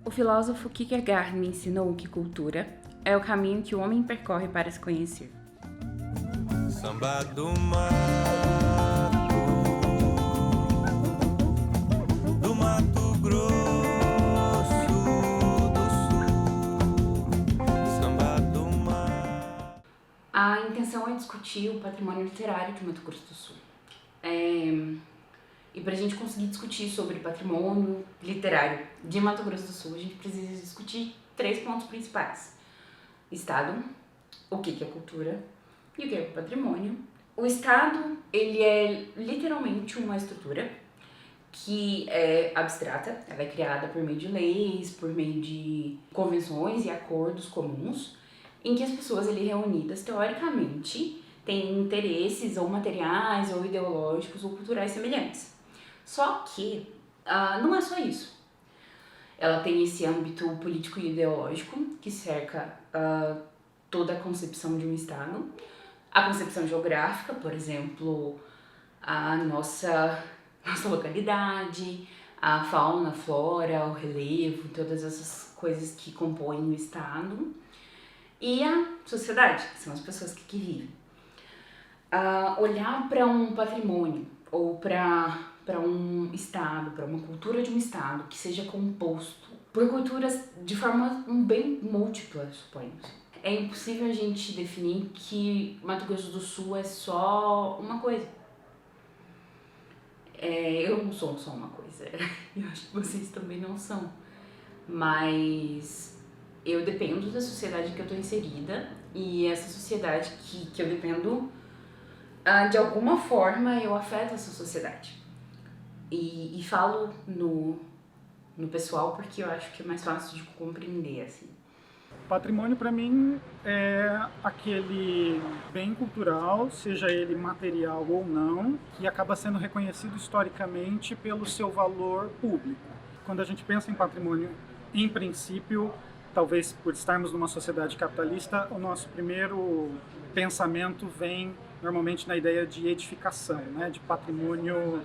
O filósofo Kierkegaard me ensinou que cultura é o caminho que o homem percorre para se conhecer. Samba do Mato Grosso do Sul, Samba do Mato. A intenção é discutir o patrimônio literário de Mato Grosso do Sul. E para a gente conseguir discutir sobre patrimônio literário de Mato Grosso do Sul, a gente precisa discutir 3 pontos principais. Estado, o que é cultura e o que é patrimônio. O Estado, ele é literalmente uma estrutura que é abstrata, ela é criada por meio de leis, por meio de convenções e acordos comuns, em que as pessoas ali reunidas, teoricamente, têm interesses ou materiais, ou ideológicos, ou culturais semelhantes. Só que não é só isso. Ela tem esse âmbito político e ideológico que cerca toda a concepção de um Estado, a concepção geográfica, por exemplo, a nossa localidade, a fauna, a flora, o relevo, todas essas coisas que compõem o Estado, e a sociedade, que são as pessoas que aqui vivem. Olhar para um patrimônio ou para um Estado, para uma cultura de um Estado que seja composto por culturas de forma bem múltipla, suponhamos. É impossível a gente definir que Mato Grosso do Sul é só uma coisa. Eu não sou só uma coisa, eu acho que vocês também não são. Mas eu dependo da sociedade que eu estou inserida, e essa sociedade que eu dependo, de alguma forma eu afeto essa sociedade. E falo no pessoal porque eu acho que é mais fácil de compreender, assim. Patrimônio, para mim, é aquele bem cultural, seja ele material ou não, que acaba sendo reconhecido historicamente pelo seu valor público. Quando a gente pensa em patrimônio, em princípio, talvez por estarmos numa sociedade capitalista, o nosso primeiro pensamento vem normalmente na ideia de edificação, né, de patrimônio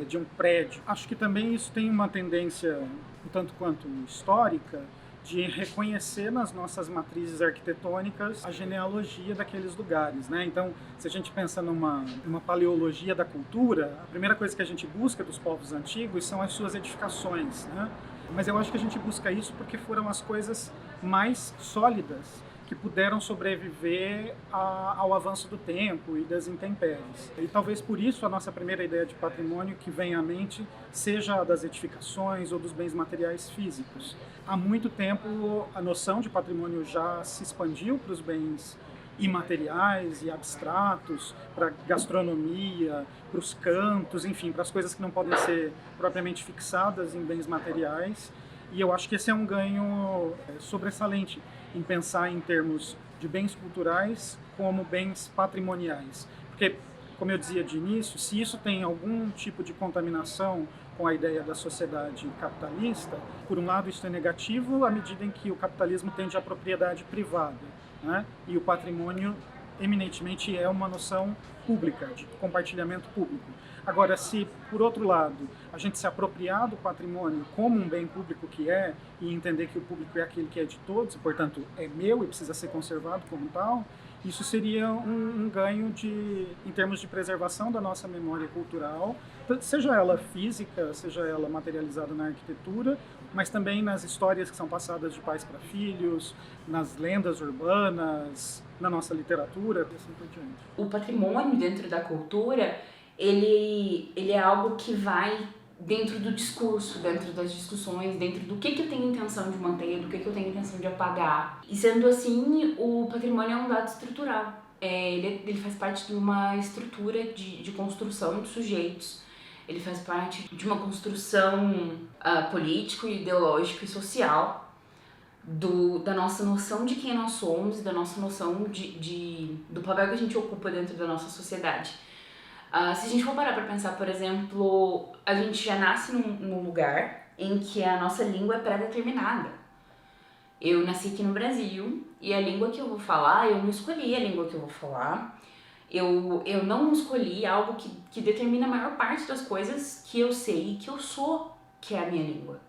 de um prédio. Acho que também isso tem uma tendência, um tanto quanto histórica, de reconhecer nas nossas matrizes arquitetônicas a genealogia daqueles lugares, né? Então, se a gente pensa numa paleologia da cultura, a primeira coisa que a gente busca dos povos antigos são as suas edificações, né? Mas eu acho que a gente busca isso porque foram as coisas mais sólidas que puderam sobreviver ao avanço do tempo e das intempéries. E talvez por isso a nossa primeira ideia de patrimônio que vem à mente seja a das edificações ou dos bens materiais físicos. Há muito tempo a noção de patrimônio já se expandiu para os bens imateriais e abstratos, para a gastronomia, para os cantos, enfim, para as coisas que não podem ser propriamente fixadas em bens materiais. E eu acho que esse é um ganho sobressalente em pensar em termos de bens culturais como bens patrimoniais. Porque, como eu dizia de início, se isso tem algum tipo de contaminação com a ideia da sociedade capitalista, por um lado isso é negativo à medida em que o capitalismo tende à propriedade privada, né? E o patrimônio eminentemente é uma noção pública, de compartilhamento público. Agora, se, por outro lado, a gente se apropriar do patrimônio como um bem público que é, e entender que o público é aquele que é de todos, e, portanto, é meu e precisa ser conservado como tal, isso seria um ganho em termos de preservação da nossa memória cultural, seja ela física, seja ela materializada na arquitetura, mas também nas histórias que são passadas de pais para filhos, nas lendas urbanas, na nossa literatura, e assim por diante. O patrimônio dentro da cultura, ele é algo que vai dentro do discurso, dentro das discussões, dentro do que eu tenho intenção de manter, do que eu tenho intenção de apagar. E sendo assim, o patrimônio é um dado estrutural. Ele faz parte de uma estrutura de construção de sujeitos. Ele faz parte de uma construção político, ideológico e social da nossa noção de quem nós somos, da nossa noção do papel que a gente ocupa dentro da nossa sociedade. Se a gente for parar para pensar, por exemplo, a gente já nasce num lugar em que a nossa língua é pré-determinada. Eu nasci aqui no Brasil e a língua que eu vou falar, eu não escolhi a língua que eu vou falar. Eu não escolhi algo que determina a maior parte das coisas que eu sei e que eu sou, que é a minha língua.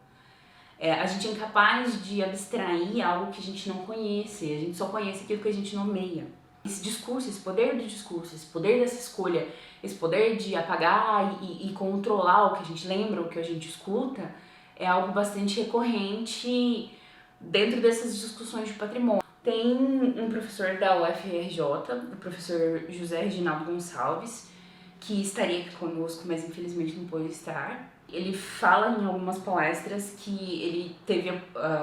A gente é incapaz de abstrair algo que a gente não conhece, a gente só conhece aquilo que a gente nomeia. Esse discurso, esse poder do discurso, esse poder dessa escolha, esse poder de apagar e controlar o que a gente lembra, o que a gente escuta, é algo bastante recorrente dentro dessas discussões de patrimônio. Tem um professor da UFRJ, o professor José Reginaldo Gonçalves, que estaria aqui conosco, mas infelizmente não pôde estar. Ele fala em algumas palestras que ele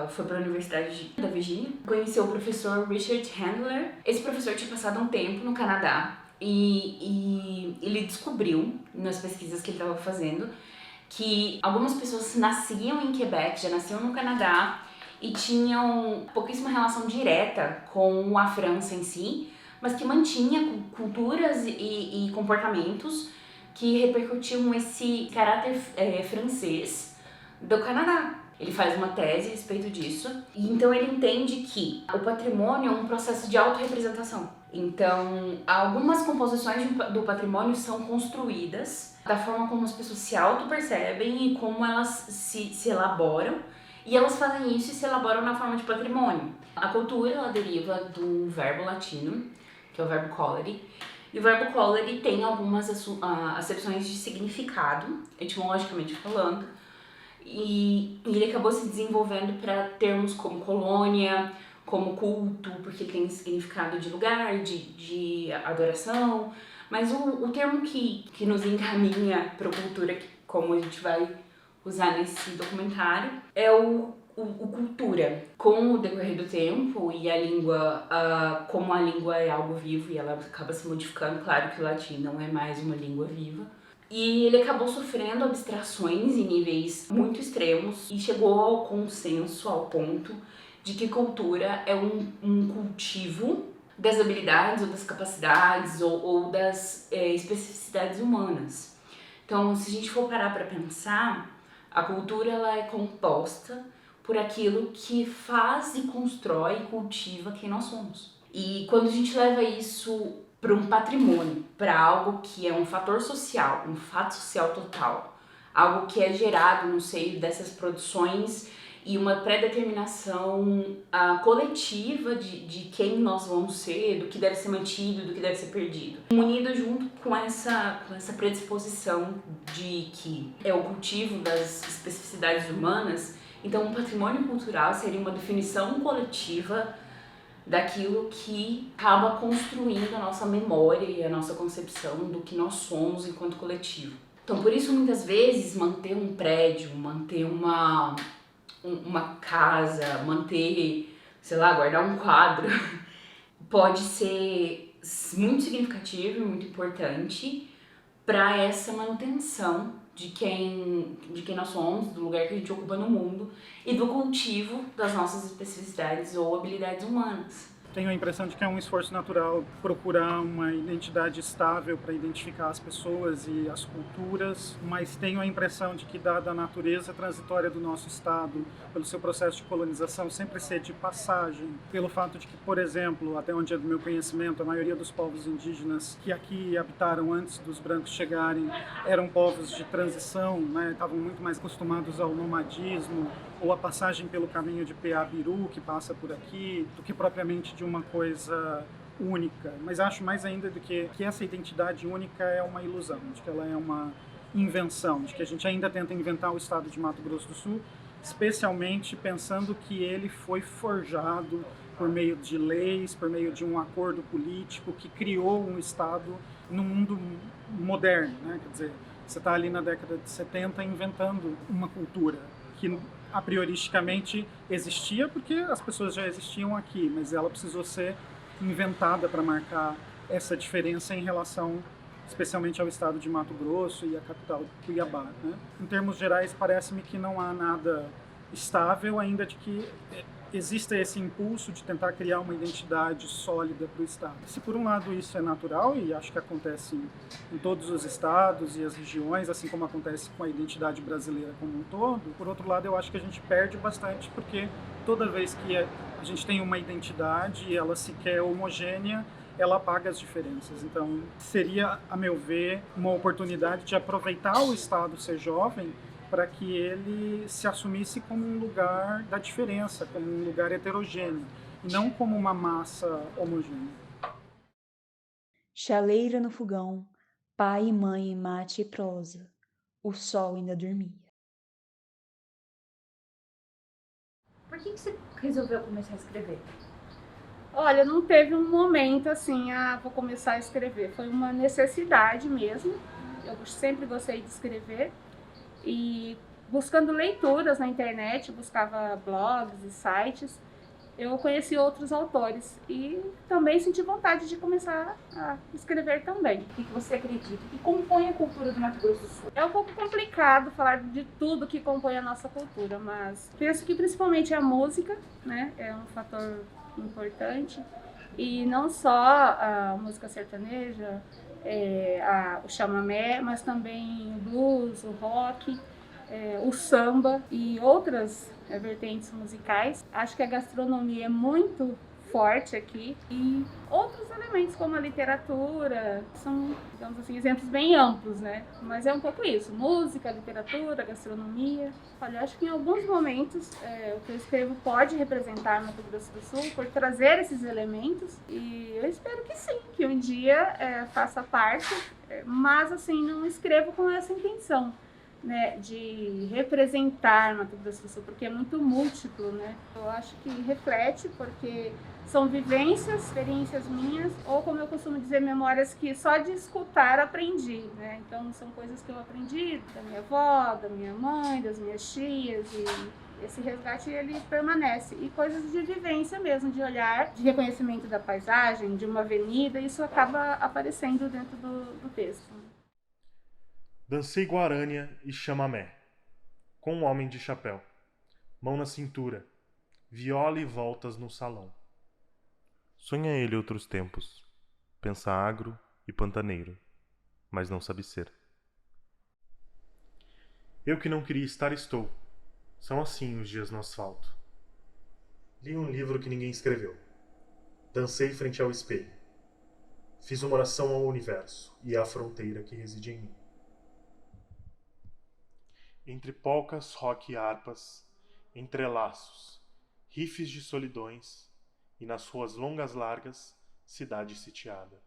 foi para a Universidade da Virgínia, conheceu o professor Richard Handler. Esse professor tinha passado um tempo no Canadá e ele descobriu, nas pesquisas que ele estava fazendo, que algumas pessoas nasciam em Quebec, já nasciam no Canadá e tinham pouquíssima relação direta com a França em si, mas que mantinha culturas e comportamentos que repercutiam esse caráter francês do Canadá. Ele faz uma tese a respeito disso, e então ele entende que o patrimônio é um processo de autorrepresentação. Então, algumas composições do patrimônio são construídas da forma como as pessoas se auto-percebem e como elas se elaboram, e elas fazem isso e se elaboram na forma de patrimônio. A cultura, ela deriva do verbo latino, que é o verbo colere, e o verbo colere tem algumas acepções de significado, etimologicamente falando, e ele acabou se desenvolvendo para termos como colônia, como culto, porque ele tem significado de lugar, de adoração, mas o termo que nos encaminha para a cultura, como a gente vai usar nesse documentário, é o cultura. Com o decorrer do tempo e a língua, como a língua é algo vivo e ela acaba se modificando, claro que o latim não é mais uma língua viva, e ele acabou sofrendo abstrações em níveis muito extremos e chegou ao consenso, ao ponto de que cultura é um cultivo das habilidades ou das capacidades ou das especificidades humanas. Então, se a gente for parar para pensar, a cultura ela é composta por aquilo que faz e constrói e cultiva quem nós somos. E quando a gente leva isso para um patrimônio, para algo que é um fator social, um fato social total, algo que é gerado no seio dessas produções e uma pré-determinação coletiva de quem nós vamos ser, do que deve ser mantido, do que deve ser perdido. Unido junto com essa predisposição de que é o cultivo das especificidades humanas, então um patrimônio cultural seria uma definição coletiva daquilo que acaba construindo a nossa memória e a nossa concepção do que nós somos enquanto coletivo. Então, por isso, muitas vezes, manter um prédio, manter uma casa, manter, sei lá, guardar um quadro, pode ser muito significativo e muito importante para essa manutenção de quem nós somos, do lugar que a gente ocupa no mundo e do cultivo das nossas especificidades ou habilidades humanas. Tenho a impressão de que é um esforço natural procurar uma identidade estável para identificar as pessoas e as culturas, mas tenho a impressão de que, dada a natureza transitória do nosso Estado, pelo seu processo de colonização sempre ser de passagem, pelo fato de que, por exemplo, até onde é do meu conhecimento, a maioria dos povos indígenas que aqui habitaram antes dos brancos chegarem eram povos de transição, né? Estavam muito mais acostumados ao nomadismo ou a passagem pelo caminho de Peabiru, que passa por aqui, do que propriamente de uma coisa única. Mas acho mais ainda do que essa identidade única é uma ilusão, de que ela é uma invenção, de que a gente ainda tenta inventar o estado de Mato Grosso do Sul, especialmente pensando que ele foi forjado por meio de leis, por meio de um acordo político que criou um estado no mundo moderno, né? Quer dizer, você está ali na década de 70 inventando uma cultura que a prioristicamente existia porque as pessoas já existiam aqui, mas ela precisou ser inventada para marcar essa diferença em relação especialmente ao estado de Mato Grosso e a capital Cuiabá, né? Em termos gerais, parece-me que não há nada estável, ainda de que exista esse impulso de tentar criar uma identidade sólida para o estado. Se por um lado isso é natural, e acho que acontece em todos os estados e as regiões, assim como acontece com a identidade brasileira como um todo, por outro lado eu acho que a gente perde bastante, porque toda vez que a gente tem uma identidade e ela sequer é homogênea, ela apaga as diferenças. Então seria, a meu ver, uma oportunidade de aproveitar o estado ser jovem para que ele se assumisse como um lugar da diferença, como um lugar heterogêneo, e não como uma massa homogênea. Chaleira no fogão, pai e mãe em mate e prosa. O sol ainda dormia. Por que você resolveu começar a escrever? Olha, não teve um momento assim, vou começar a escrever. Foi uma necessidade mesmo. Eu sempre gostei de escrever e buscando leituras na internet, buscava blogs e sites, eu conheci outros autores e também senti vontade de começar a escrever também. O que você acredita que compõe a cultura do Mato Grosso do Sul? É um pouco complicado falar de tudo que compõe a nossa cultura, mas penso que principalmente a música, né, é um fator importante. E não só a música sertaneja, o chamamé, mas também o blues, o rock, o samba e outras vertentes musicais. Acho que a gastronomia é muito forte aqui e outros elementos como a literatura são, digamos assim, exemplos bem amplos, né? Mas é um pouco isso, música, literatura, gastronomia. Olha, acho que em alguns momentos o que eu escrevo pode representar Mato Grosso do Sul por trazer esses elementos e eu espero que sim, que um dia faça parte, mas assim, não escrevo com essa intenção, né, de representar Mato Grosso do Sul, porque é muito múltiplo, né? Eu acho que reflete, porque são vivências, experiências minhas, ou como eu costumo dizer, memórias que só de escutar aprendi, né? Então são coisas que eu aprendi da minha avó, da minha mãe, das minhas tias, e esse resgate ele permanece. E coisas de vivência mesmo, de olhar, de reconhecimento da paisagem, de uma avenida, isso acaba aparecendo dentro do texto. Dancei guarânia e chamamé, com um homem de chapéu, mão na cintura, viola e voltas no salão. Sonha ele outros tempos, pensa agro e pantaneiro, mas não sabe ser. Eu que não queria estar estou, são assim os dias no asfalto. Li um livro que ninguém escreveu, dancei frente ao espelho, fiz uma oração ao universo e à fronteira que reside em mim. Entre polcas, rock e harpas, entrelaços, rifes de solidões e nas ruas longas largas, cidade sitiada.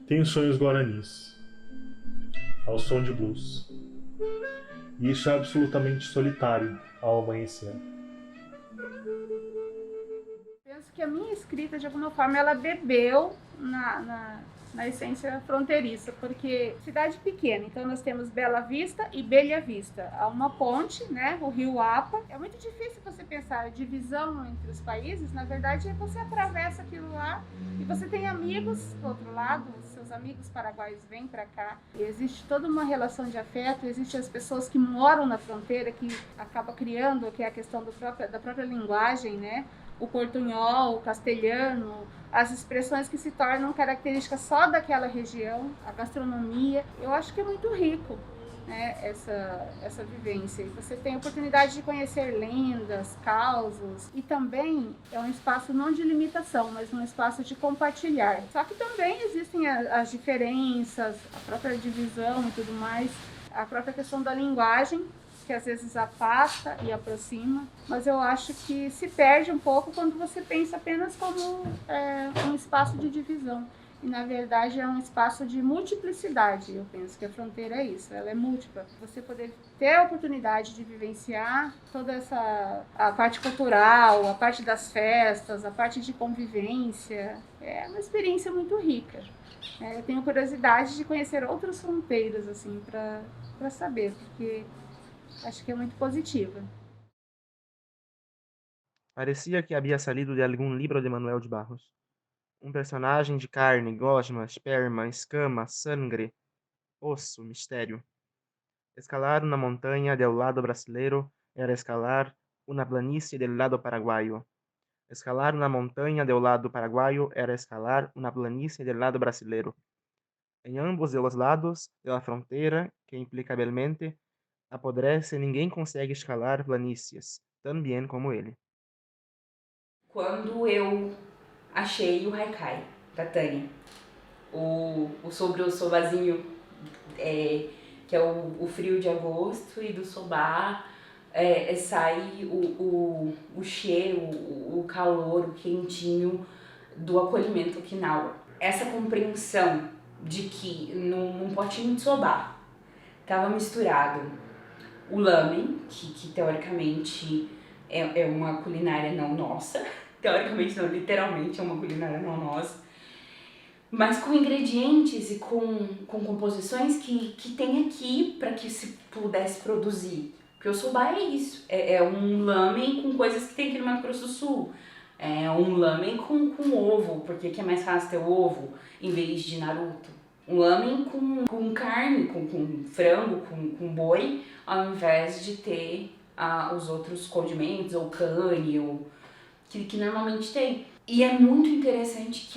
Tenho sonhos guaranis, ao som de blues, e isso é absolutamente solitário ao amanhecer. Que a minha escrita, de alguma forma, ela bebeu na essência fronteiriça, porque cidade pequena, então nós temos Bela Vista e Belha Vista. Há uma ponte, né, o rio Apa. É muito difícil você pensar a divisão entre os países, na verdade, você atravessa aquilo lá e você tem amigos do outro lado, seus amigos paraguaios vêm para cá. E existe toda uma relação de afeto, existem as pessoas que moram na fronteira, que acaba criando, que é a questão da própria linguagem, né? O portunhol, o castelhano, as expressões que se tornam características só daquela região, a gastronomia. Eu acho que é muito rico, né, essa vivência. E você tem a oportunidade de conhecer lendas, causos, e também é um espaço não de limitação, mas um espaço de compartilhar. Só que também existem as diferenças, a própria divisão e tudo mais, a própria questão da linguagem, que às vezes afasta e aproxima, mas eu acho que se perde um pouco quando você pensa apenas como um espaço de divisão. E na verdade é um espaço de multiplicidade. Eu penso que a fronteira é isso, ela é múltipla. Você poder ter a oportunidade de vivenciar toda a parte cultural, a parte das festas, a parte de convivência, é uma experiência muito rica. Eu tenho curiosidade de conhecer outras fronteiras assim para saber, porque acho que é muito positiva. Parecia que havia salido de algum livro de Manuel de Barros. Um personagem de carne, gosma, esperma, escama, sangre, osso, mistério. Escalar una montaña del lado brasileiro era escalar una planície del lado paraguaio. Escalar una montaña del lado paraguaio era escalar una planície del lado brasileiro. Em ambos de los lados de la fronteira, que implicavelmente apodrece, ninguém consegue escalar planícies tão bem como ele. Quando eu achei o haikai da Tânia. Sobre o sobazinho, que é o frio de agosto, e do sobá sai o cheiro, o calor, o quentinho do acolhimento Okinawa. Essa compreensão de que num potinho de sobá estava misturado o lamen, que teoricamente é uma culinária não nossa, teoricamente não, literalmente é uma culinária não nossa, mas com ingredientes e com composições que tem aqui para que se pudesse produzir. Porque o soba é isso, é um lamen com coisas que tem aqui no Mato Grosso do Sul. É um lamen com ovo, porque aqui é mais fácil ter ovo em vez de Naruto. Um lamen com carne, com frango, com boi, ao invés de ter os outros condimentos, ou carne, ou que normalmente tem. E é muito interessante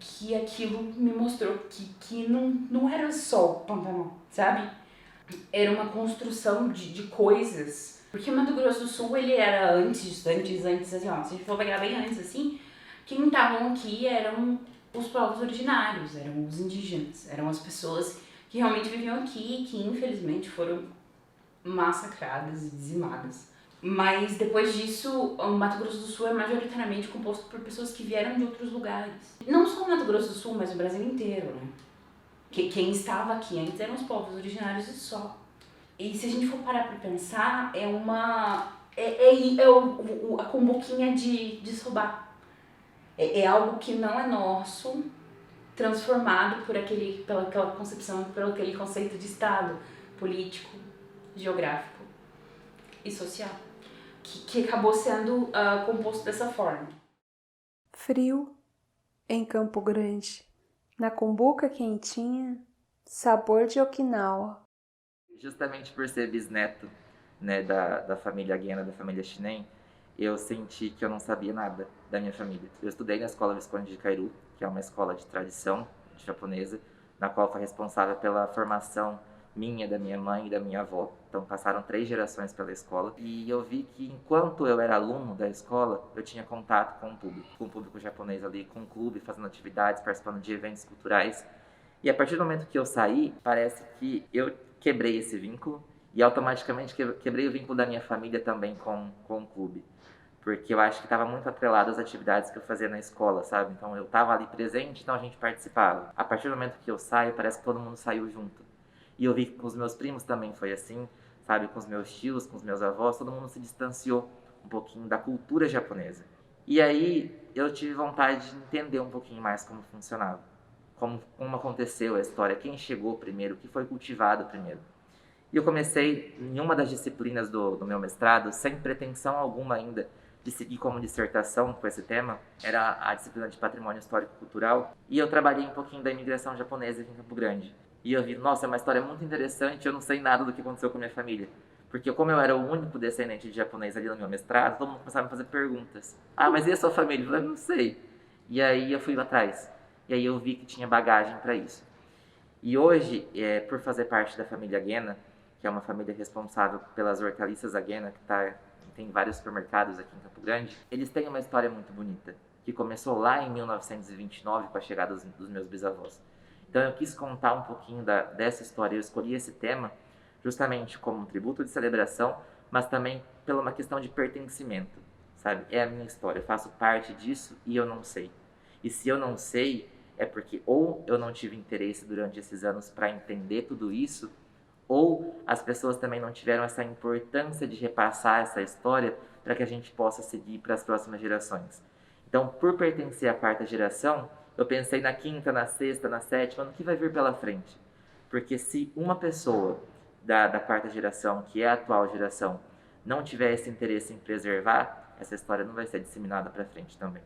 que aquilo me mostrou que não era só o Pantanal, sabe? Era uma construção de coisas. Porque o Mato Grosso do Sul, ele era antes, assim, ó, se a gente for pegar bem antes, assim, quem estavam aqui eram os povos originários, eram os indígenas, eram as pessoas que realmente viviam aqui e que infelizmente foram massacradas e dizimadas. Mas depois disso, o Mato Grosso do Sul é majoritariamente composto por pessoas que vieram de outros lugares. Não só o Mato Grosso do Sul, mas o Brasil inteiro, né? Quem estava aqui antes eram os povos originários e só. E se a gente for parar pra pensar, a cumbuquinha de sobá. É algo que não é nosso, transformado pela aquela concepção, por aquele conceito de Estado político, geográfico e social, que acabou sendo composto dessa forma. Frio em Campo Grande, na cumbuca quentinha, sabor de Okinawa. Justamente por ser bisneto, né, da família Guena, da família Shinen, eu senti que eu não sabia nada da minha família. Eu estudei na Escola Visconde de Kairu, que é uma escola de tradição japonesa, na qual foi responsável pela formação minha, da minha mãe e da minha avó. Então passaram 3 gerações pela escola. E eu vi que enquanto eu era aluno da escola, eu tinha contato com o público japonês ali, com o clube, fazendo atividades, participando de eventos culturais. E a partir do momento que eu saí, parece que eu quebrei esse vínculo e automaticamente quebrei o vínculo da minha família também com o clube. Porque eu acho que estava muito atrelado às atividades que eu fazia na escola, sabe? Então eu estava ali presente, então a gente participava. A partir do momento que eu saio, parece que todo mundo saiu junto. E eu vi que com os meus primos também foi assim, sabe? Com os meus tios, com os meus avós, todo mundo se distanciou um pouquinho da cultura japonesa. E aí eu tive vontade de entender um pouquinho mais como funcionava. Como aconteceu a história, quem chegou primeiro, o que foi cultivado primeiro. E eu comecei em uma das disciplinas do meu mestrado, sem pretensão alguma ainda de seguir como dissertação com esse tema, era a disciplina de Patrimônio Histórico e Cultural, e eu trabalhei um pouquinho da imigração japonesa aqui em Campo Grande. E eu vi, nossa, é uma história muito interessante, eu não sei nada do que aconteceu com a minha família. Porque como eu era o único descendente de japonês ali no meu mestrado, todo mundo começava a me fazer perguntas. Ah, mas e a sua família? Eu falei, não sei. E aí eu fui lá atrás. E aí eu vi que tinha bagagem para isso. E hoje, por fazer parte da família Guena, que é uma família responsável pelas hortaliças da Guena, que tem vários supermercados aqui em Campo Grande, eles têm uma história muito bonita, que começou lá em 1929 com a chegada dos meus bisavós. Então eu quis contar um pouquinho dessa história, eu escolhi esse tema justamente como um tributo de celebração, mas também pela uma questão de pertencimento, sabe? É a minha história, eu faço parte disso e eu não sei. E se eu não sei, é porque ou eu não tive interesse durante esses anos para entender tudo isso, ou as pessoas também não tiveram essa importância de repassar essa história para que a gente possa seguir para as próximas gerações. Então, por pertencer à 4ª geração, eu pensei na 5ª, na 6ª, na 7ª, no que vai vir pela frente. Porque se uma pessoa da 4ª geração, que é a atual geração, não tiver esse interesse em preservar, essa história não vai ser disseminada para frente também.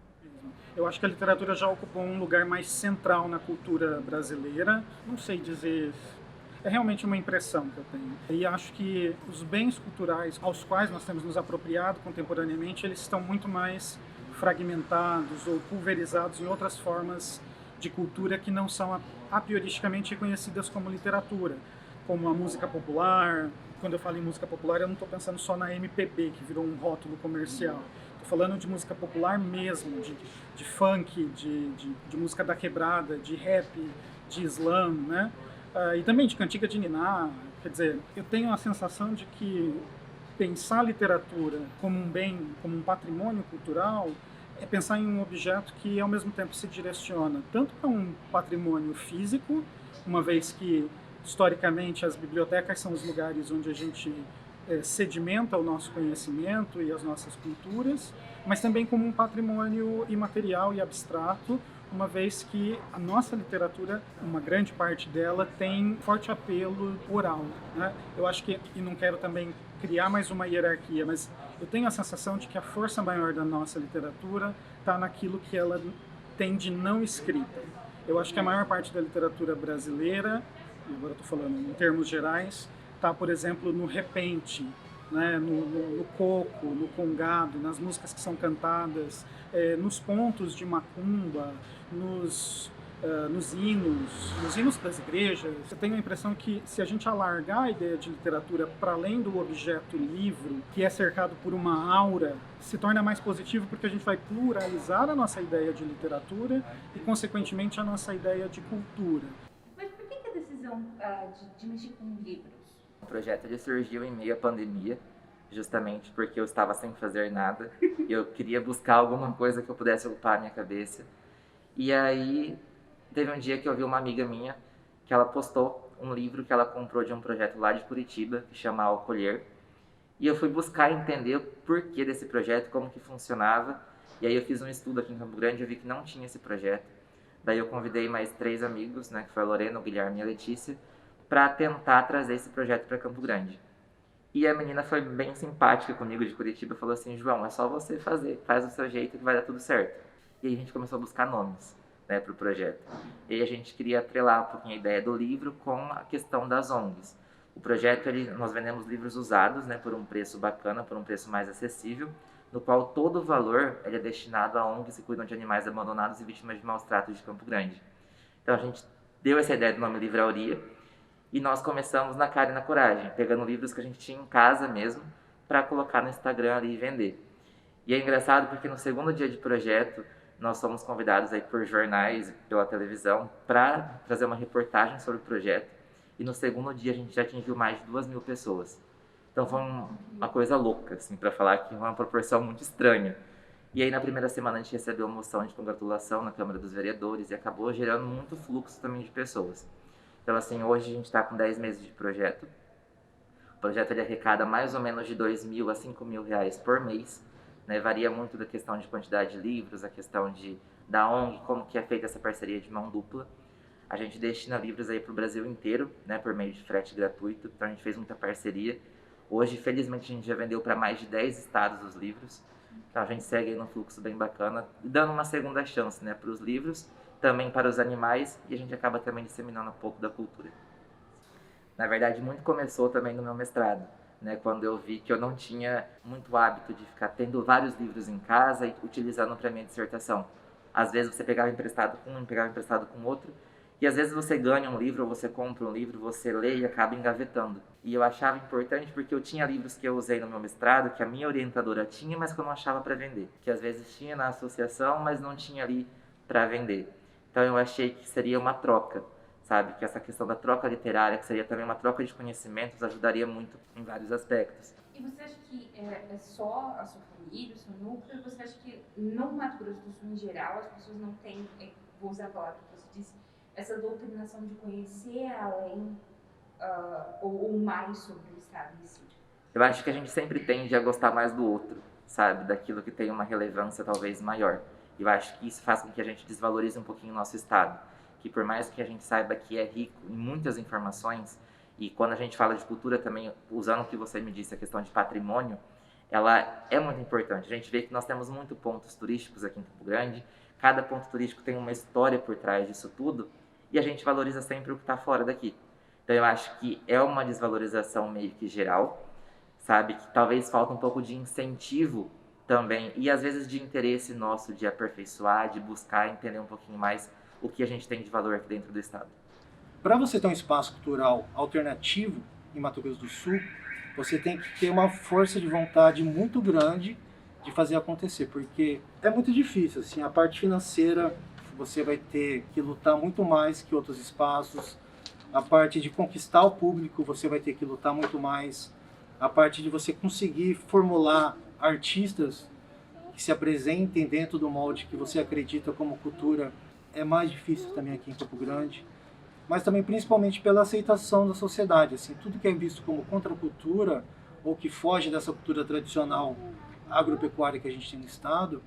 Eu acho que a literatura já ocupou um lugar mais central na cultura brasileira. Não sei dizer, é realmente uma impressão que eu tenho. E acho que os bens culturais aos quais nós temos nos apropriado contemporaneamente, eles estão muito mais fragmentados ou pulverizados em outras formas de cultura que não são a prioristicamente reconhecidas como literatura, como a música popular. Quando eu falo em música popular, eu não estou pensando só na MPB, que virou um rótulo comercial. falando de música popular mesmo, de funk, de música da quebrada, de rap, de slam, né? E também de cantiga de niná. Quer dizer, eu tenho a sensação de que pensar a literatura como um bem, como um patrimônio cultural, é pensar em um objeto que ao mesmo tempo se direciona tanto para um patrimônio físico, uma vez que historicamente as bibliotecas são os lugares onde a gente sedimenta o nosso conhecimento e as nossas culturas, mas também como um patrimônio imaterial e abstrato, uma vez que a nossa literatura, uma grande parte dela, tem forte apelo oral, né? Eu acho que, e não quero também criar mais uma hierarquia, mas eu tenho a sensação de que a força maior da nossa literatura está naquilo que ela tem de não escrita. Eu acho que a maior parte da literatura brasileira, agora estou falando em termos gerais, está, por exemplo, no repente, né, no coco, no congado, nas músicas que são cantadas, nos pontos de macumba, nos hinos das igrejas. Eu tenho a impressão que se a gente alargar a ideia de literatura para além do objeto livro, que é cercado por uma aura, se torna mais positivo porque a gente vai pluralizar a nossa ideia de literatura e, consequentemente, a nossa ideia de cultura. Mas por que a decisão de mexer com livros? O projeto ele surgiu em meio à pandemia, justamente porque eu estava sem fazer nada e eu queria buscar alguma coisa que eu pudesse ocupar a minha cabeça. E aí teve um dia que eu vi uma amiga minha que ela postou um livro que ela comprou de um projeto lá de Curitiba, que chama Ao Colher. E eu fui buscar entender o porquê desse projeto, como que funcionava. E aí eu fiz um estudo aqui em Campo Grande e eu vi que não tinha esse projeto. Daí eu convidei mais 3 amigos, né, que foi a Lorena, o Guilherme e a Letícia, para tentar trazer esse projeto para Campo Grande. E a menina foi bem simpática comigo de Curitiba, falou assim: João, é só você fazer, faz do seu jeito que vai dar tudo certo. E aí a gente começou a buscar nomes, né, para o projeto. E aí a gente queria atrelar um pouquinho a ideia do livro com a questão das ONGs. O projeto, nós vendemos livros usados, né, por um preço bacana, por um preço mais acessível, no qual todo o valor é destinado a ONGs que cuidam de animais abandonados e vítimas de maus tratos de Campo Grande. Então a gente deu essa ideia do nome Livraria e nós começamos na cara e na coragem, pegando livros que a gente tinha em casa mesmo, para colocar no Instagram ali e vender. E é engraçado porque no segundo dia de projeto, nós fomos convidados aí por jornais, pela televisão, para trazer uma reportagem sobre o projeto. E no segundo dia a gente já atingiu mais de 2.000 pessoas. Então foi uma coisa louca, assim, para falar que é uma proporção muito estranha. E aí na primeira semana a gente recebeu uma moção de congratulação na Câmara dos Vereadores e acabou gerando muito fluxo também de pessoas. Então assim, hoje a gente está com 10 meses de projeto. O projeto ele arrecada mais ou menos de R$2.000 a R$5.000 por mês. Né? Varia muito da questão de quantidade de livros, a questão da ONG, como que é feita essa parceria de mão dupla. A gente destina livros aí para o Brasil inteiro, né, por meio de frete gratuito, então a gente fez muita parceria. Hoje, felizmente, a gente já vendeu para mais de 10 estados os livros, então a gente segue aí num fluxo bem bacana, dando uma segunda chance, né, para os livros, também para os animais, e a gente acaba também disseminando um pouco da cultura. Na verdade, muito começou também no meu mestrado, né, quando eu vi que eu não tinha muito hábito de ficar tendo vários livros em casa e utilizando para minha dissertação. Às vezes você pegava emprestado com um, pegava emprestado com outro, e às vezes você ganha um livro, ou você compra um livro, você lê e acaba engavetando. E eu achava importante porque eu tinha livros que eu usei no meu mestrado, que a minha orientadora tinha, mas que eu não achava para vender. Que às vezes tinha na associação, mas não tinha ali para vender. Então eu achei que seria uma troca, sabe? Que essa questão da troca literária, que seria também uma troca de conhecimentos, ajudaria muito em vários aspectos. E você acha que é só a sua família, o seu núcleo? Você acha que no Mato Grosso do Sul, em geral, as pessoas não têm, vou usar a palavra que você disse, essa doutrinação de conhecer além ou mais sobre o Estado em si? Eu acho que a gente sempre tende a gostar mais do outro, sabe? Daquilo que tem uma relevância talvez maior. Eu acho que isso faz com que a gente desvalorize um pouquinho o nosso Estado. Que por mais que a gente saiba que é rico em muitas informações, e quando a gente fala de cultura também, usando o que você me disse, a questão de patrimônio, ela é muito importante. A gente vê que nós temos muitos pontos turísticos aqui em Campo Grande, cada ponto turístico tem uma história por trás disso tudo, e a gente valoriza sempre o que está fora daqui. Então eu acho que é uma desvalorização meio que geral, sabe? Que talvez falta um pouco de incentivo também, e às vezes de interesse nosso de aperfeiçoar, de buscar entender um pouquinho mais o que a gente tem de valor aqui dentro do Estado. Para você ter um espaço cultural alternativo em Mato Grosso do Sul, você tem que ter uma força de vontade muito grande de fazer acontecer, porque é muito difícil, assim, a parte financeira você vai ter que lutar muito mais que outros espaços, a parte de conquistar o público você vai ter que lutar muito mais, a parte de você conseguir formular artistas que se apresentem dentro do molde que você acredita como cultura é mais difícil também aqui em Campo Grande, mas também principalmente pela aceitação da sociedade, assim, tudo que é visto como contracultura ou que foge dessa cultura tradicional agropecuária que a gente tem no estado,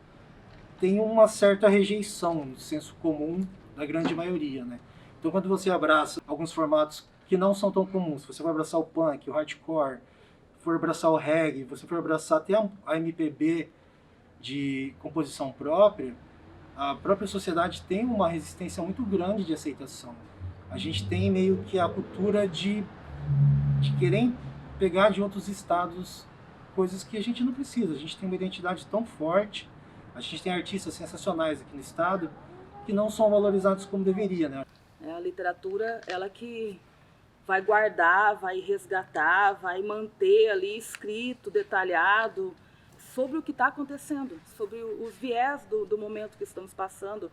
tem uma certa rejeição no senso comum da grande maioria, né? Então quando você abraça alguns formatos que não são tão comuns, se você vai abraçar o punk, o hardcore, for abraçar o reggae, você for abraçar até a MPB de composição própria, a própria sociedade tem uma resistência muito grande de aceitação. A gente tem meio que a cultura de querer pegar de outros estados coisas que a gente não precisa. A gente tem uma identidade tão forte, a gente tem artistas sensacionais aqui no estado que não são valorizados como deveria, né? A literatura, ela que vai guardar, vai resgatar, vai manter ali escrito, detalhado, sobre o que está acontecendo, sobre os viés do momento que estamos passando.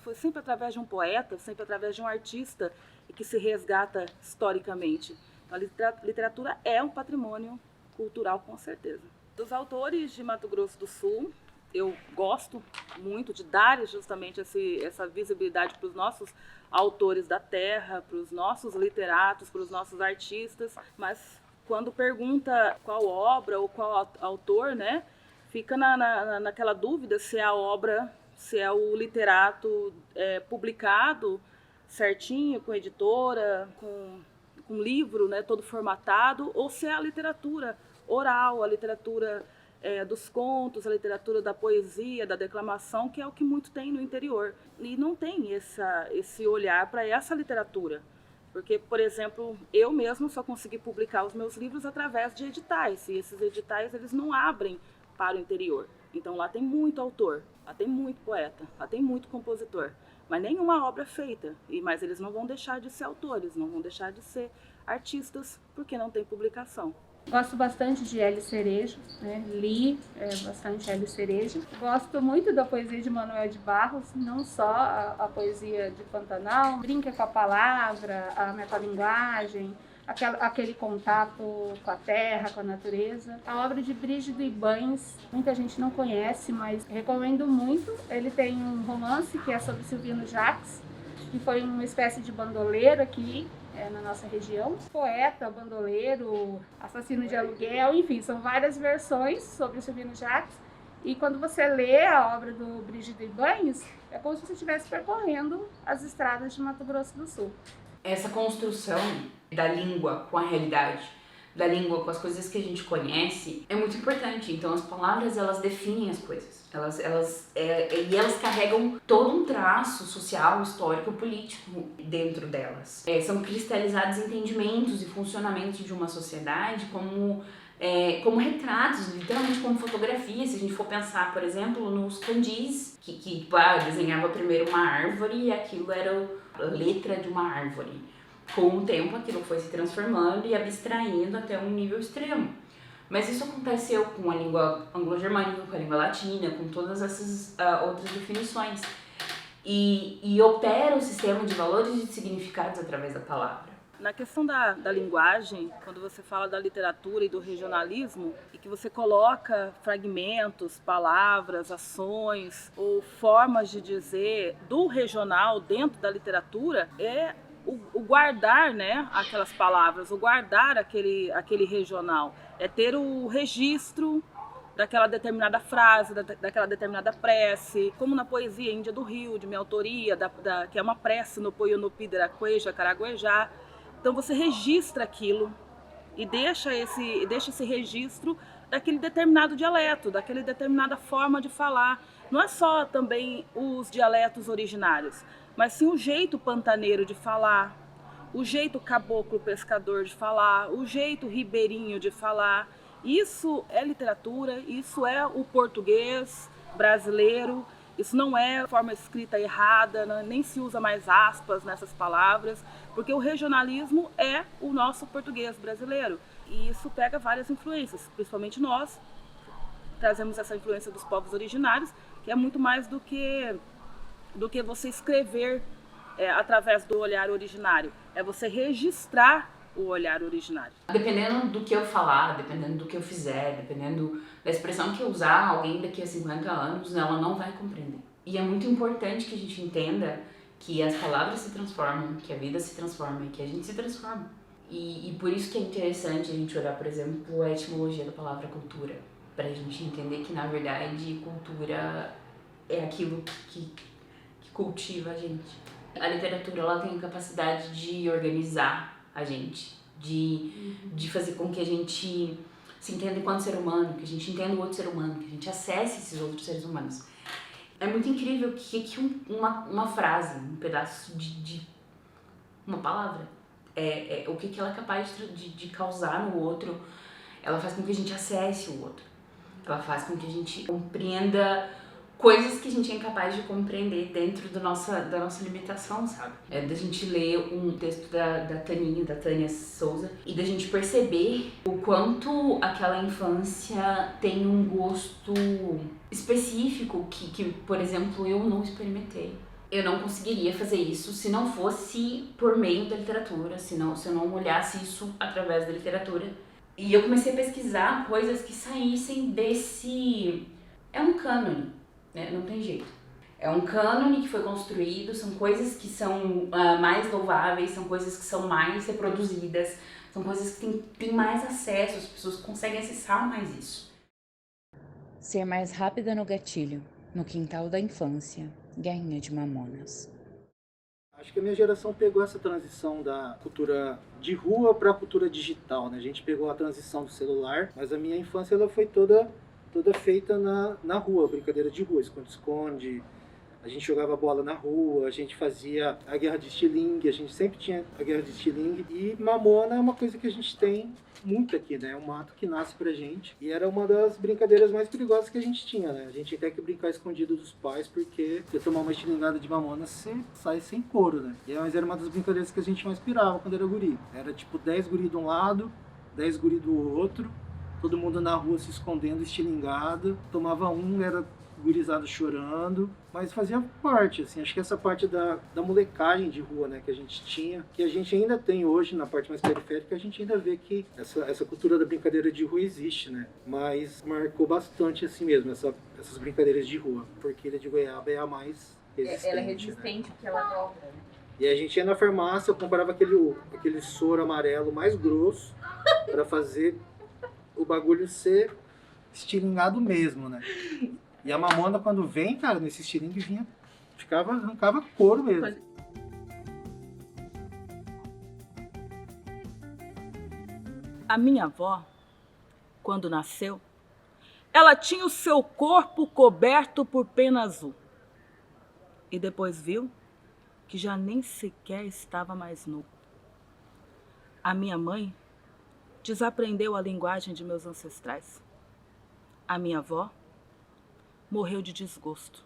Foi sempre através de um poeta, sempre através de um artista que se resgata historicamente. A literatura é um patrimônio cultural, com certeza. Dos autores de Mato Grosso do Sul, eu gosto muito de dar justamente essa visibilidade para os nossos autores da terra, para os nossos literatos, para os nossos artistas, mas quando pergunta qual obra ou qual autor, né, fica naquela dúvida se a obra, se é o literato publicado certinho, com editora, com livro, né, todo formatado, ou se é a literatura oral, a literatura dos contos, a literatura da poesia, da declamação, que é o que muito tem no interior. E não tem esse olhar para essa literatura. Porque, por exemplo, eu mesmo só consegui publicar os meus livros através de editais, e esses editais eles não abrem para o interior. Então lá tem muito autor, lá tem muito poeta, lá tem muito compositor, mas nenhuma obra é feita. Mas eles não vão deixar de ser autores, não vão deixar de ser artistas, porque não tem publicação. Gosto bastante de Hélio Cerejo, né? Li bastante Hélio Cerejo. Gosto muito da poesia de Manuel de Barros, não só a poesia de Pantanal, brinca com a palavra, a metalinguagem, aquele contato com a terra, com a natureza. A obra de Brígido Ibães, muita gente não conhece, mas recomendo muito. Ele tem um romance que é sobre Silvino Jacques, que foi uma espécie de bandoleiro aqui na nossa região. Poeta, bandoleiro, assassino de aluguel, enfim, são várias versões sobre o Silvino Jacques. E quando você lê a obra do Brígido Ibães, é como se você estivesse percorrendo as estradas de Mato Grosso do Sul. Essa construção da língua com a realidade, da língua com as coisas que a gente conhece, é muito importante. Então as palavras, elas definem as coisas. E elas carregam todo um traço social, histórico, político dentro delas. São cristalizados entendimentos e funcionamentos de uma sociedade como retratos, literalmente como fotografia. Se a gente for pensar, por exemplo, nos candis, que desenhava primeiro uma árvore e aquilo era a letra de uma árvore. Com o tempo, aquilo foi se transformando e abstraindo até um nível extremo. Mas isso aconteceu com a língua anglo-germânica, com a língua latina, com todas essas outras definições. E opera o sistema de valores e de significados através da palavra. Na questão da linguagem, quando você fala da literatura e do regionalismo, e que você coloca fragmentos, palavras, ações ou formas de dizer do regional dentro da literatura, é o guardar, né, aquelas palavras, o guardar aquele regional, é ter o registro daquela determinada frase, daquela determinada prece, como na poesia Índia do Rio, de minha autoria, que é uma prece no Poionopi Deracueja, Caraguejá. Então você registra aquilo e deixa esse registro daquele determinado dialeto, daquela determinada forma de falar. Não é só também os dialetos originários, mas sim o jeito pantaneiro de falar, o jeito caboclo pescador de falar, o jeito ribeirinho de falar. Isso é literatura, isso é o português brasileiro, isso não é forma escrita errada, nem se usa mais aspas nessas palavras, porque o regionalismo é o nosso português brasileiro. E isso pega várias influências, principalmente nós, trazemos essa influência dos povos originários, que é muito mais do que você escrever através do olhar originário. É você registrar o olhar originário. Dependendo do que eu falar, dependendo do que eu fizer, dependendo da expressão que eu usar, alguém daqui a 50 anos, ela não vai compreender. E é muito importante que a gente entenda que as palavras se transformam, que a vida se transforma e que a gente se transforma. E por isso que é interessante a gente olhar, por exemplo, a etimologia da palavra cultura, para a gente entender que, na verdade, cultura é aquilo que cultiva a gente. A literatura, ela tem a capacidade de organizar a gente, de fazer com que a gente se entenda enquanto ser humano, que a gente entenda o outro ser humano, que a gente acesse esses outros seres humanos. É muito incrível que uma frase, um pedaço de uma palavra, o que ela é capaz de causar no outro. Ela faz com que a gente acesse o outro. Ela faz com que a gente compreenda coisas que a gente é incapaz de compreender dentro da nossa limitação, sabe? Da gente ler um texto da Tânia Souza e da gente perceber o quanto aquela infância tem um gosto específico que, por exemplo, eu não experimentei. Eu não conseguiria fazer isso se não fosse por meio da literatura, se eu não olhasse isso através da literatura. E eu comecei a pesquisar coisas que saíssem desse... É um cânone, né? Não tem jeito. É um cânone que foi construído, são coisas que são mais louváveis, são coisas que são mais reproduzidas, são coisas que têm mais acesso, as pessoas conseguem acessar mais isso. Ser mais rápida no gatilho, no quintal da infância, Guerrinha de Mamonas. Acho que a minha geração pegou essa transição da cultura de rua para a cultura digital, né? A gente pegou a transição do celular, mas a minha infância ela foi toda feita na rua, brincadeira de rua, esconde-esconde. A gente jogava bola na rua, a gente fazia a guerra de estilingue, a gente sempre tinha a guerra de estilingue. E mamona é uma coisa que a gente tem muito aqui, né? É um mato que nasce pra gente. E era uma das brincadeiras mais perigosas que a gente tinha, né? A gente tinha que brincar escondido dos pais, porque se eu tomar uma estilingada de mamona, você sai sem couro, né? Mas era uma das brincadeiras que a gente mais pirava quando era guri. Era tipo 10 guri de um lado, 10 guri do outro, todo mundo na rua se escondendo, estilingado. Tomava era gurizada chorando, mas fazia parte, assim, acho que essa parte da molecagem de rua, né, que a gente tinha, que a gente ainda tem hoje na parte mais periférica, a gente ainda vê que essa cultura da brincadeira de rua existe, né, mas marcou bastante assim mesmo, essas brincadeiras de rua, porque Ilha de Goiaba é a mais resistente. Ela é resistente, né? Porque ela dobra, né? E a gente ia na farmácia, eu comprava aquele soro amarelo mais grosso para fazer o bagulho ser estilingado mesmo, né. E a mamona, quando vem, cara, nesse estilingue arrancava couro mesmo. A minha avó, quando nasceu, ela tinha o seu corpo coberto por pena azul. E depois viu que já nem sequer estava mais nu. A minha mãe desaprendeu a linguagem de meus ancestrais. A minha avó morreu de desgosto.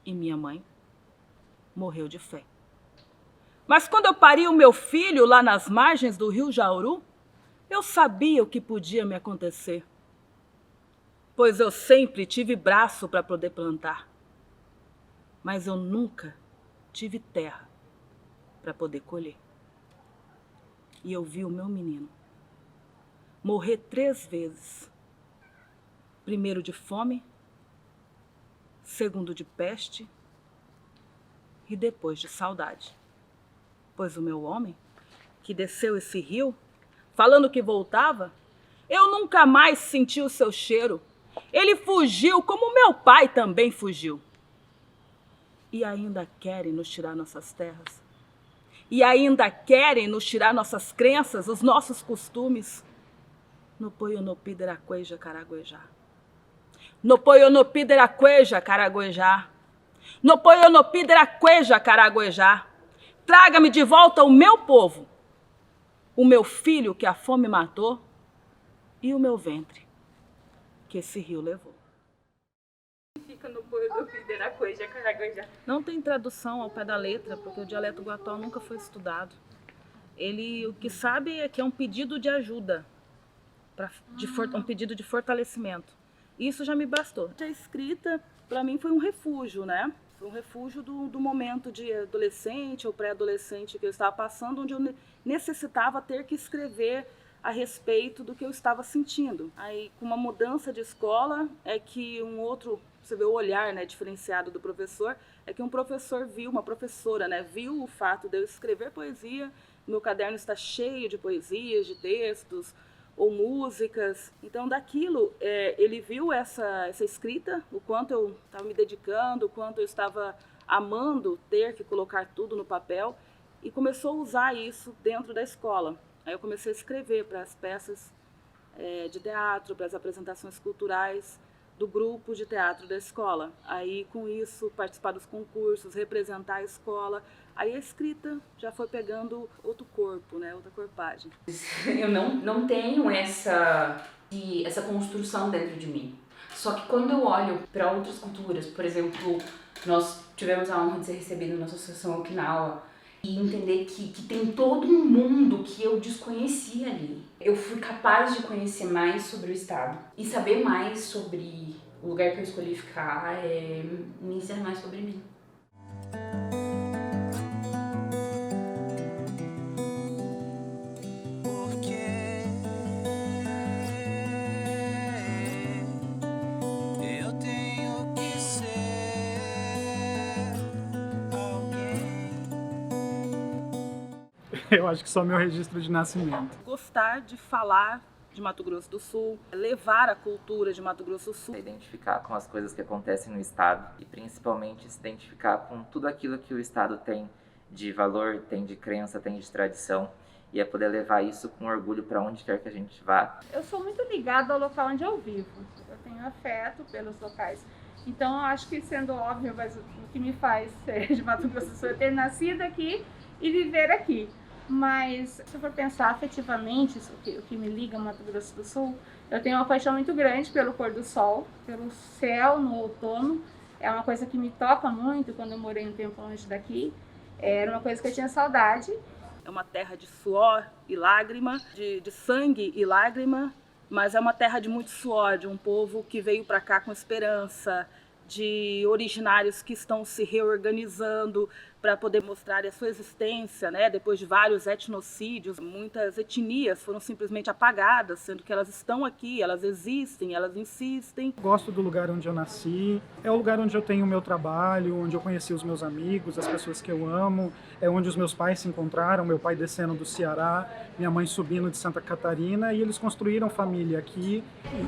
E minha mãe morreu de fé. Mas quando eu pari o meu filho lá nas margens do rio Jauru, eu sabia o que podia me acontecer. Pois eu sempre tive braço para poder plantar. Mas eu nunca tive terra para poder colher. E eu vi o meu menino morrer 3 vezes. Primeiro de fome, segundo de peste e depois de saudade. Pois o meu homem, que desceu esse rio, falando que voltava, eu nunca mais senti o seu cheiro. Ele fugiu como meu pai também fugiu. E ainda querem nos tirar nossas terras. E ainda querem nos tirar nossas crenças, os nossos costumes. No Poionopi Deracueja Caraguejá. No Poionopi Deracueja Caraguejá. No Poionopi Deracueja Caraguejá. Traga-me de volta o meu povo, o meu filho que a fome matou e o meu ventre que esse rio levou. Fica no Poionopi Deracueja Caraguejá. Não tem tradução ao pé da letra, porque o dialeto guató nunca foi estudado. Ele, o que sabe é que é um pedido de ajuda, um pedido de fortalecimento. Isso já me bastou. A escrita, para mim, foi um refúgio, né? Foi um refúgio do momento de adolescente ou pré-adolescente que eu estava passando, onde eu necessitava ter que escrever a respeito do que eu estava sentindo. Aí, com uma mudança de escola, é que um outro, você vê o olhar, né, diferenciado do professor, é que um professor viu, uma professora, né, viu o fato de eu escrever poesia, meu caderno está cheio de poesias, de textos, ou músicas. Então, daquilo, ele viu essa escrita, o quanto eu estava me dedicando, o quanto eu estava amando ter que colocar tudo no papel, e começou a usar isso dentro da escola. Aí eu comecei a escrever para as peças de teatro, para as apresentações culturais do grupo de teatro da escola. Aí, com isso, participar dos concursos, representar a escola. Aí a escrita já foi pegando outro corpo, né? Outra corpagem. Eu não tenho essa construção dentro de mim. Só que quando eu olho para outras culturas, por exemplo, nós tivemos a honra de ser recebidos na Associação Okinawa, e entender que tem todo um mundo que eu desconhecia ali. Eu fui capaz de conhecer mais sobre o estado e saber mais sobre o lugar que eu escolhi ficar, me ensinar mais sobre mim. Eu acho que só meu registro de nascimento. Gostar de falar de Mato Grosso do Sul, levar a cultura de Mato Grosso do Sul. Se identificar com as coisas que acontecem no estado e principalmente se identificar com tudo aquilo que o estado tem de valor, tem de crença, tem de tradição, e é poder levar isso com orgulho para onde quer que a gente vá. Eu sou muito ligada ao local onde eu vivo, eu tenho afeto pelos locais. Então, eu acho que, sendo óbvio, mas o que me faz ser de Mato Grosso do Sul é ter nascido aqui e viver aqui. Mas, se eu for pensar afetivamente, o que me liga ao Mato Grosso do Sul, eu tenho uma paixão muito grande pelo pôr do sol, pelo céu no outono. É uma coisa que me toca muito quando eu morei um tempo longe daqui. Era uma coisa que eu tinha saudade. É uma terra de suor e lágrima, de sangue e lágrima, mas é uma terra de muito suor, de um povo que veio para cá com esperança, de originários que estão se reorganizando para poder mostrar a sua existência, né? Depois de vários etnocídios, muitas etnias foram simplesmente apagadas, sendo que elas estão aqui, elas existem, elas insistem. Gosto do lugar onde eu nasci, é o lugar onde eu tenho o meu trabalho, onde eu conheci os meus amigos, as pessoas que eu amo, é onde os meus pais se encontraram, meu pai descendo do Ceará, minha mãe subindo de Santa Catarina, e eles construíram família aqui,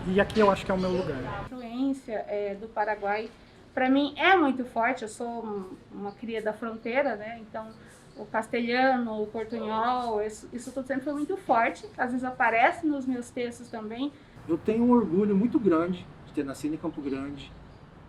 e aqui eu acho que é o meu lugar. A influência do Paraguai, para mim, é muito forte. Eu sou uma cria da fronteira, né? Então, o castelhano, o portunhol, isso tudo sempre foi muito forte. Às vezes aparece nos meus textos também. Eu tenho um orgulho muito grande de ter nascido em Campo Grande.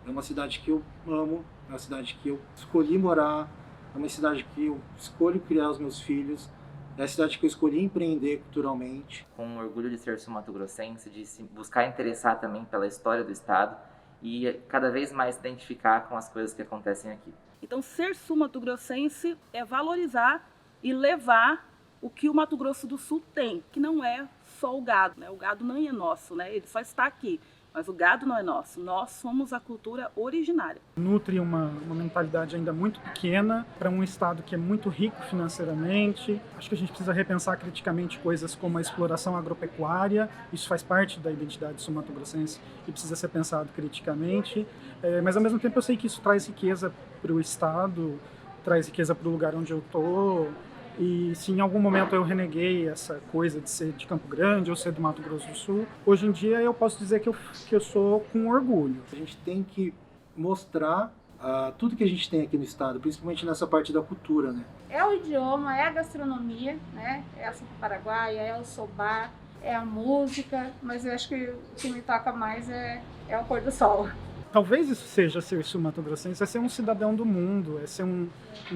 É uma cidade que eu amo, é uma cidade que eu escolhi morar, é uma cidade que eu escolho criar os meus filhos, é a cidade que eu escolhi empreender culturalmente. Com orgulho de ser sul-mato-grossense, de se buscar interessar também pela história do estado e cada vez mais se identificar com as coisas que acontecem aqui. Então, ser sul-mato-grossense é valorizar e levar o que o Mato Grosso do Sul tem, que não é só o gado, né? O gado não é nosso, né? Ele só está aqui, mas o gado não é nosso. Nós somos a cultura originária. Nutre uma mentalidade ainda muito pequena para um estado que é muito rico financeiramente. Acho que a gente precisa repensar criticamente coisas como a exploração agropecuária. Isso faz parte da identidade sul-mato-grossense e precisa ser pensado criticamente. Mas, ao mesmo tempo, eu sei que isso traz riqueza para o estado, traz riqueza para o lugar onde eu estou. E se em algum momento eu reneguei essa coisa de ser de Campo Grande ou ser do Mato Grosso do Sul, hoje em dia eu posso dizer que eu sou com orgulho. A gente tem que mostrar tudo que a gente tem aqui no estado, principalmente nessa parte da cultura, né? É o idioma, é a gastronomia, né? É a sopa paraguaia, é o sobá, é a música, mas eu acho que o que me toca mais é o pôr do sol. Talvez isso seja ser sul-mato-grossense, é ser um cidadão do mundo, é ser um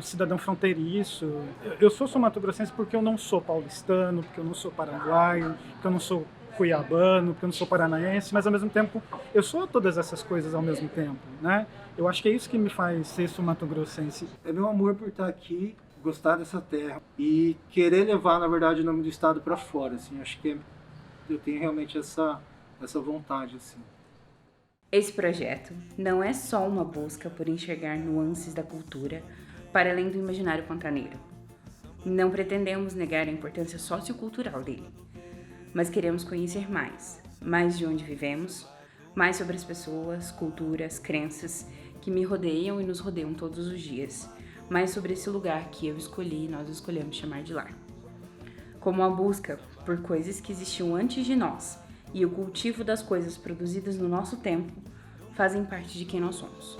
cidadão fronteiriço. Eu sou sul-mato-grossense porque eu não sou paulistano, porque eu não sou paraguaio, porque eu não sou cuiabano, porque eu não sou paranaense, mas ao mesmo tempo eu sou todas essas coisas ao mesmo tempo, né? Eu acho que é isso que me faz ser sul-mato-grossense. É meu amor por estar aqui, gostar dessa terra e querer levar, na verdade, o nome do estado para fora, assim. Acho que eu tenho realmente essa vontade, assim. Esse projeto não é só uma busca por enxergar nuances da cultura para além do imaginário pantaneiro. Não pretendemos negar a importância sociocultural dele, mas queremos conhecer mais de onde vivemos, mais sobre as pessoas, culturas, crenças que me rodeiam e nos rodeiam todos os dias, mais sobre esse lugar que eu escolhi e nós escolhemos chamar de lar. Como a busca por coisas que existiam antes de nós e o cultivo das coisas produzidas no nosso tempo fazem parte de quem nós somos.